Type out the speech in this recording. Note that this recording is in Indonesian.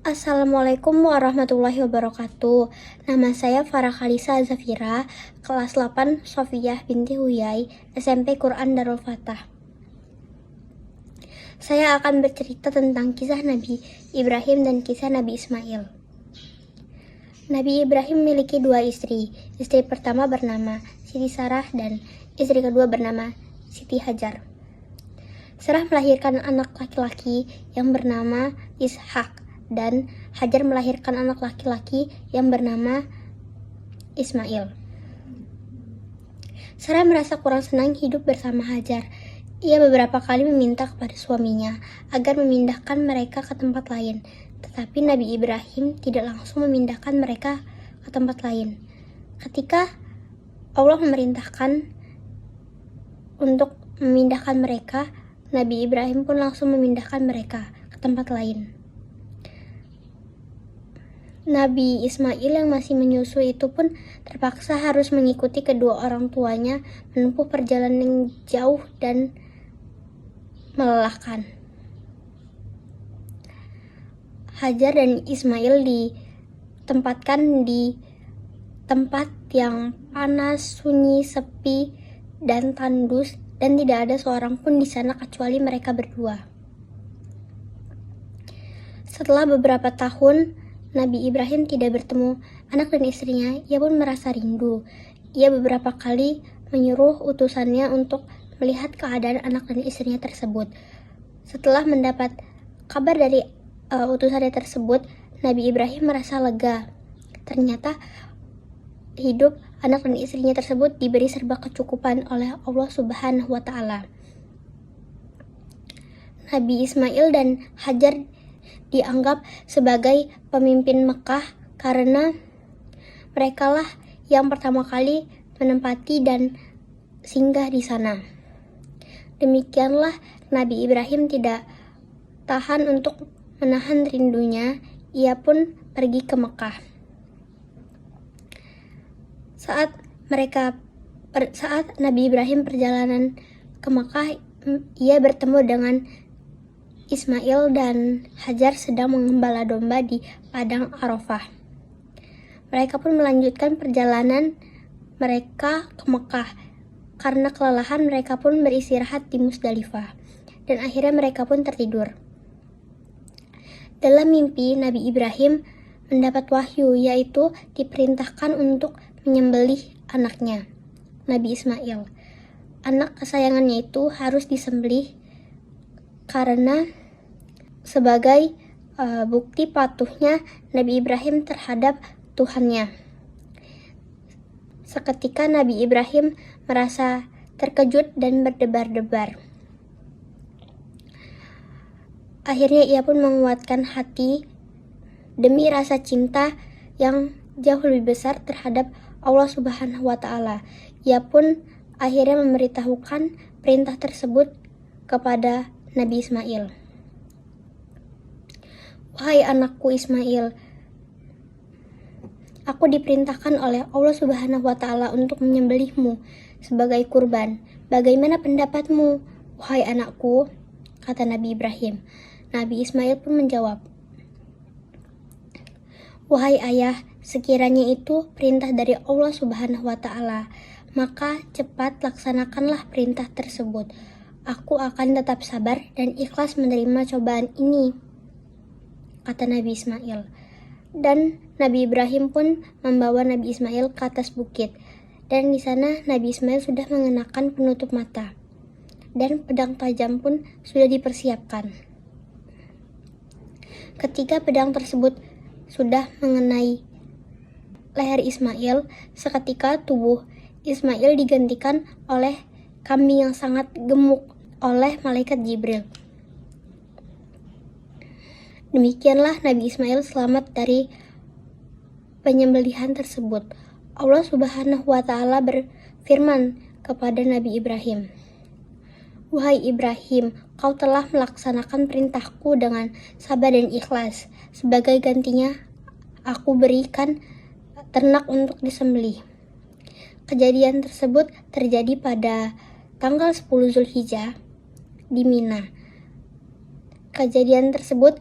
Assalamualaikum warahmatullahi wabarakatuh. Nama saya Farah Khalisa Zafira, kelas 8 Sofiyah binti Huyai, SMP Quran Darul Fatah. Saya akan bercerita tentang kisah Nabi Ibrahim dan kisah Nabi Ismail. Nabi Ibrahim memiliki 2 istri. Istri pertama bernama Siti Sarah dan istri kedua bernama Siti Hajar. Sarah melahirkan anak laki-laki yang bernama Ishak dan Hajar melahirkan anak laki-laki yang bernama Ismail. Sarah merasa kurang senang hidup bersama Hajar. Ia beberapa kali meminta kepada suaminya agar memindahkan mereka ke tempat lain, tetapi Nabi Ibrahim tidak langsung memindahkan mereka ke tempat lain. Ketika Allah memerintahkan untuk memindahkan mereka, Nabi Ibrahim pun langsung memindahkan mereka ke tempat lain. Nabi Ismail yang masih menyusui itu pun terpaksa harus mengikuti kedua orang tuanya menempuh perjalanan yang jauh dan melelahkan. Hajar dan Ismail ditempatkan di tempat yang panas, sunyi, sepi, dan tandus, dan tidak ada seorang pun di sana kecuali mereka berdua. Setelah beberapa tahun Nabi Ibrahim tidak bertemu anak dan istrinya, ia pun merasa rindu. Ia beberapa kali menyuruh utusannya untuk melihat keadaan anak dan istrinya tersebut. Setelah mendapat kabar dari utusannya tersebut, Nabi Ibrahim merasa lega. Ternyata hidup anak dan istrinya tersebut diberi serba kecukupan oleh Allah Subhanahu wa Ta'ala. Nabi Ismail dan Hajar dianggap sebagai pemimpin Mekah karena merekalah yang pertama kali menempati dan singgah di sana. Demikianlah Nabi Ibrahim tidak tahan untuk menahan rindunya, ia pun pergi ke Mekah. Saat Nabi Ibrahim perjalanan ke Mekah, ia bertemu dengan Ismail dan Hajar sedang mengembala domba di padang Arafah. Mereka pun melanjutkan perjalanan mereka ke Mekah. Karena kelelahan, mereka pun beristirahat di Musdalifah, dan akhirnya mereka pun tertidur. Dalam mimpi, Nabi Ibrahim mendapat wahyu, yaitu diperintahkan untuk menyembelih anaknya, Nabi Ismail. Anak kesayangannya itu harus disembelih karena sebagai bukti patuhnya Nabi Ibrahim terhadap Tuhannya. Seketika Nabi Ibrahim merasa terkejut dan berdebar-debar. Akhirnya ia pun menguatkan hati demi rasa cinta yang jauh lebih besar terhadap Allah Subhanahu wa Ta'ala. Ia pun akhirnya memberitahukan perintah tersebut kepada Nabi Ismail. Wahai anakku Ismail, aku diperintahkan oleh Allah Subhanahu wa Ta'ala untuk menyembelihmu sebagai kurban. Bagaimana pendapatmu, wahai anakku? Kata Nabi Ibrahim. Nabi Ismail pun menjawab, wahai ayah, sekiranya itu perintah dari Allah Subhanahu wa Ta'ala, maka cepat laksanakanlah perintah tersebut. Aku akan tetap sabar dan ikhlas menerima cobaan ini, kata Nabi Ismail. Dan Nabi Ibrahim pun membawa Nabi Ismail ke atas bukit. Dan di sana Nabi Ismail sudah mengenakan penutup mata. Dan pedang tajam pun sudah dipersiapkan. Ketika pedang tersebut sudah mengenai leher Ismail, seketika tubuh Ismail digantikan oleh kambing yang sangat gemuk oleh malaikat Jibril. Demikianlah Nabi Ismail selamat dari penyembelihan tersebut. Allah Subhanahu wa Ta'ala berfirman kepada Nabi Ibrahim, wahai Ibrahim, kau telah melaksanakan perintahku dengan sabar dan ikhlas. Sebagai gantinya, aku berikan ternak untuk disembelih. Kejadian tersebut terjadi pada tanggal 10 Zulhijjah di Mina. Kejadian tersebut